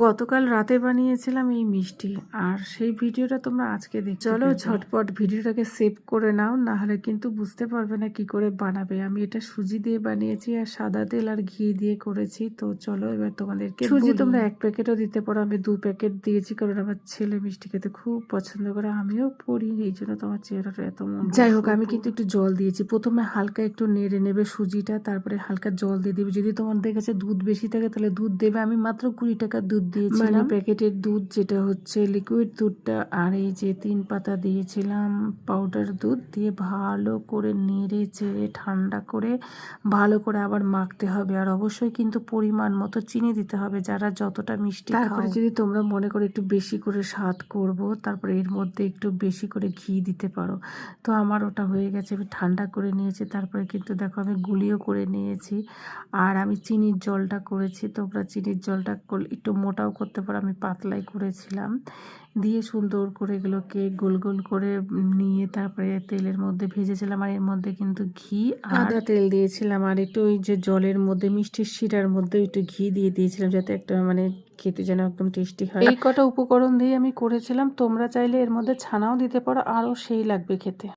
গতকাল রাতে বানিয়েছিলাম এই মিষ্টি, আর সেই ভিডিওটা তোমরা আজকে দেখতে চলো পেয়েছো। ঝটপট ভিডিওটাকে সেভ করে নাও, না হলে কিন্তু বুঝতে পারবে না কি করে বানাবে। আমি এটা সুজি দিয়ে বানিয়েছি আর সাদা তেল আর ঘি দিয়ে করেছি। তো চলো এবার তোমাদেরকে সুজি তোমরা 1 প্যাকেটও দিতে পারো, আমি 2 প্যাকেট দিয়েছি কারণ আমার ছেলে মিষ্টি খেতে খুব পছন্দ করে, আমিও করি, এই জন্য তোমার চেহারাটা এত মন। যাই হোক, আমি কিন্তু একটু জল দিয়েছি। প্রথমে হালকা একটু নেড়ে নেবে সুজিটা, তারপরে হালকা জল দিয়ে দেবে। যদি তোমাদের কাছে দুধ বেশি থাকে তাহলে দুধ দেবে। আমি মাত্র 20 টাকা দুধ দিয়েছিলাম, মানে প্যাকেটের দুধ যেটা হচ্ছে লিকুইড দুধটা। আর এই যে 3 পাতা দিয়েছিলাম পাউডার দুধ দিয়ে ভালো করে নেড়ে চেড়ে ঠান্ডা করে ভালো করে আবার মাখতে হবে। আর অবশ্যই কিন্তু পরিমাণ মতো চিনি দিতে হবে, যারা যতটা মিষ্টি খাও। তারপরে যদি তোমরা মনে করো একটু বেশি করে স্বাদ করব, তারপরে এর মধ্যে একটু বেশি করে ঘি দিতে পারো। তো আমার ওটা হয়ে গেছে, আমি ঠান্ডা করে নিয়েছি। তারপরে কিন্তু দেখো আমি গুলিও করে নিয়েছি। আর আমি চিনির জলটা করেছি, তোমরা চিনির জলটা একটু মোটাও করতে পারো, আমি পাতলাই করেছিলাম। দিয়ে সুন্দর করে এগুলোকে গোল গোল করে নিয়ে তারপরে তেলের মধ্যে ভেজেছিলাম। আর এর মধ্যে কিন্তু ঘি আর আদা তেল দিয়েছিলাম, আর একটু ওই যে জলের মধ্যে মিষ্টির শিরার মধ্যে একটু ঘি দিয়ে দিয়েছিলাম, যাতে একটা মানে খেতে যেন একদম টেস্টি হয়। এই কটা উপকরণ দিয়ে আমি করেছিলাম। তোমরা চাইলে এর মধ্যে ছানাও দিতে পারো, আরও সেই লাগবে খেতে।